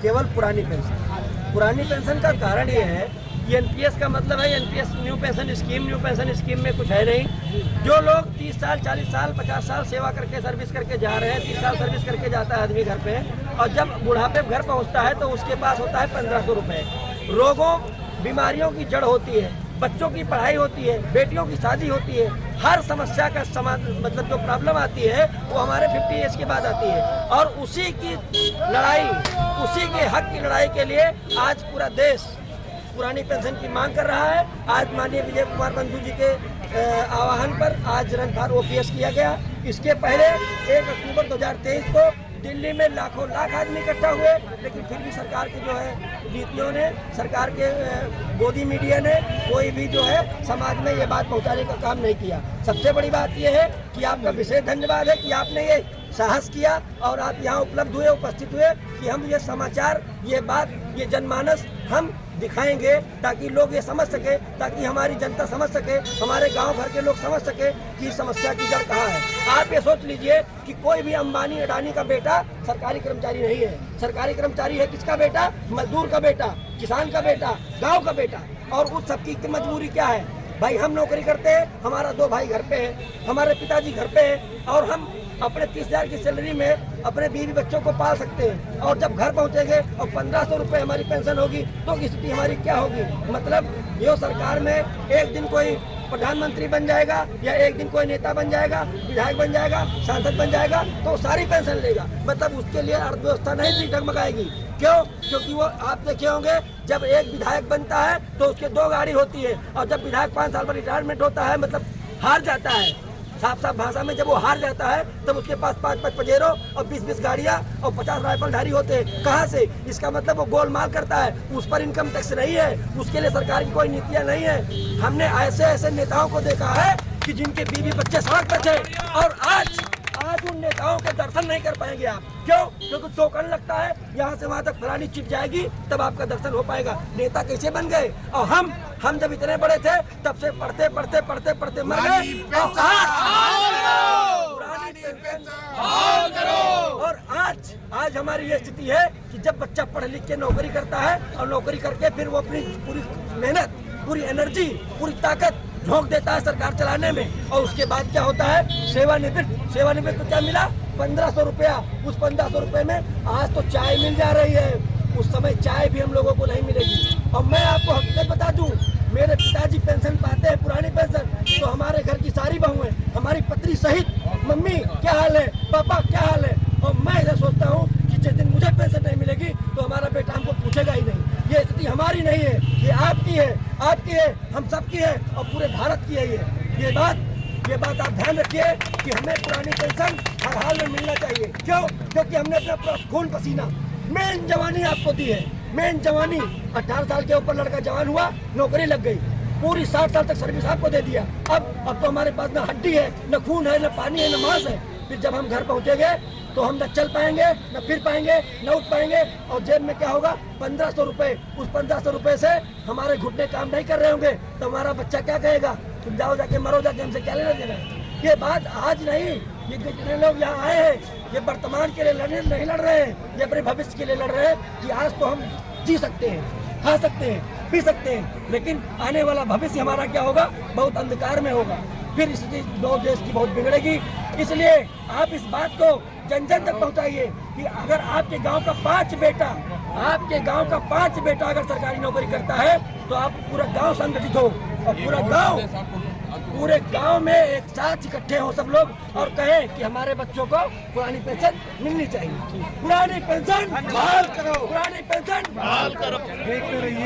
केवल पुरानी पेंशन। पुरानी पेंशन का कारण ये है, ये एनपीएस का मतलब है, एनपीएस न्यू पेंशन स्कीम में कुछ है नहीं। जो लोग 30 साल 40 साल 50 साल सेवा करके सर्विस करके जा रहे हैं, 30 साल सर्विस करके जाता है आदमी घर पे, और जब बुढ़ापे घर पहुंचता है तो उसके पास होता है 1500 रुपये। रोगों बीमारियों की जड़ होती है, बच्चों की पढ़ाई होती है, बेटियों की शादी होती है, हर समस्या का मतलब जो प्रॉब्लम आती है वो हमारे 50 एज के बाद आती है। और उसी की लड़ाई, उसी के हक की लड़ाई के लिए आज पूरा देश पुरानी पेंशन की मांग कर रहा है। आज माननीय विजय कुमार बंधु जी के आह्वान पर आज रन फॉर ओपीएस किया गया। इसके पहले 1 अक्टूबर 2023 को दिल्ली में लाखों लाख आदमी इकट्ठा हुए, लेकिन फिर भी सरकार की जो है नीतियों ने, सरकार के गोदी मीडिया ने कोई भी जो है समाज में ये बात पहुंचाने का काम नहीं किया। सबसे बड़ी बात ये है कि आपका विशेष धन्यवाद है कि आपने ये साहस किया और आप यहाँ उपलब्ध हुए, उपस्थित हुए कि हम ये समाचार, ये बात, ये जनमानस हम दिखाएंगे ताकि लोग ये समझ सके, ताकि हमारी जनता समझ सके, हमारे गांव भर के लोग समझ सके कि समस्या की जड़ कहाँ है। आप ये सोच लीजिए कि कोई भी अंबानी अडानी का बेटा सरकारी कर्मचारी नहीं है। सरकारी कर्मचारी है किसका बेटा? मजदूर का बेटा, किसान का बेटा, गाँव का बेटा। और उस सबकी मजबूरी क्या है भाई? हम नौकरी करते हैं, हमारा 2 भाई घर पे है, हमारे पिताजी घर पे है, और हम अपने 30,000 की सैलरी में अपने बीवी बच्चों को पाल सकते हैं। और जब घर पहुंचेंगे और 1500 रुपये हमारी पेंशन होगी तो स्थिति हमारी क्या होगी? मतलब यो सरकार में एक दिन कोई प्रधानमंत्री बन जाएगा या एक दिन कोई नेता बन जाएगा, विधायक बन जाएगा, सांसद बन जाएगा तो सारी पेंशन लेगा। मतलब उसके लिए अर्थव्यवस्था नहीं डगमगाएगी। क्यों? क्योंकि वो आप देखे होंगे जब एक विधायक बनता है तो उसके 2 गाड़ी होती है, और जब विधायक 5 साल पर रिटायरमेंट होता है, मतलब हार जाता है, साफ भाषा में जब वो हार जाता है तब उसके पास 5-5 पजेरो और 20-20 गाड़ियाँ और 50 राइफलधारी होते हैं। कहाँ से? इसका मतलब वो गोलमाल करता है, उस पर इनकम टैक्स नहीं है, उसके लिए सरकार की कोई नीतियाँ नहीं है। हमने ऐसे नेताओं को देखा है कि जिनके बीवी बच्चे सड़क पर थे, और आज उन नेताओं के दर्शन नहीं कर पाएंगे आप। क्यों? क्योंकि टोकन लगता है, यहाँ से वहाँ तक फलानी चिट जाएगी तब आपका दर्शन हो पाएगा। नेता कैसे बन गए? और हम जब इतने बड़े थे तब से पढ़ते मर गए, और आज हमारी ये स्थिति है कि जब बच्चा पढ़ लिख के नौकरी करता है और नौकरी करके फिर वो अपनी पूरी मेहनत, पूरी एनर्जी, पूरी ताकत झोंक देता है सरकार चलाने में, और उसके बाद क्या होता है? सेवानिवृत्त को क्या मिला? 1500 रुपया। उस 1500 रुपये में आज तो चाय मिल जा रही है, उस समय चाय भी हम लोगों को नहीं मिलेगी। और मैं आपको हकीकत बता दूं, मेरे पिताजी पेंशन पाते हैं, पुरानी पेंशन, तो हमारे घर की सारी बहुएं, हमारी पत्नी सहित, मम्मी क्या हाल है, पापा क्या हाल है, और मैं ऐसा सोचता हूँ कि जिस दिन मुझे पेंशन नहीं मिलेगी तो हमारा बेटा हमको पूछेगा ही नहीं। ये स्थिति हमारी नहीं है, ये आपकी है, हम सबकी है, और पूरे भारत की है। ये बात आप ध्यान रखिए कि हमें पुरानी पेंशन हर हाल में मिलना चाहिए। क्यों? क्योंकि हमने अपना खून पसीना, मेन जवानी आपको दी है। मेन जवानी 18 साल के ऊपर लड़का जवान हुआ, नौकरी लग गई, पूरी 60 साल तक सर्विस आपको दे दिया। अब तो हमारे पास न हड्डी है, न खून है, न पानी है, न मांस है। फिर जब हम घर पहुंचेंगे तो हम न चल पाएंगे, न फिर पाएंगे, न उठ पाएंगे, और जेब में क्या होगा? 1500 रुपये। उस 1500 रुपये से हमारे घुटने काम नहीं कर रहे होंगे तो हमारा बच्चा क्या कहेगा? तुम जाओ जाके मरो, जाके हमसे क्या लेना देना? ये बात आज नहीं, ये जितने लोग यहाँ आए हैं ये वर्तमान के लिए नहीं लड़ रहे हैं, ये अपने भविष्य के लिए लड़ रहे हैं कि आज तो हम जी सकते हैं, खा सकते हैं, पी सकते हैं, लेकिन आने वाला भविष्य हमारा क्या होगा? बहुत अंधकार में होगा। फिर स्थिति देश की बहुत बिगड़ेगी। इसलिए आप इस बात को जन जन तक पहुंचाइए कि अगर आपके गांव का 5 बेटा अगर सरकारी नौकरी करता है तो आप पूरा गांव संगठित हो, और पूरे गांव में एक साथ इकट्ठे हो सब लोग और कहें कि हमारे बच्चों को पुरानी पेंशन मिलनी चाहिए। पुरानी पेंशन बहाल करो, पुरानी पेंशन बहाल करो।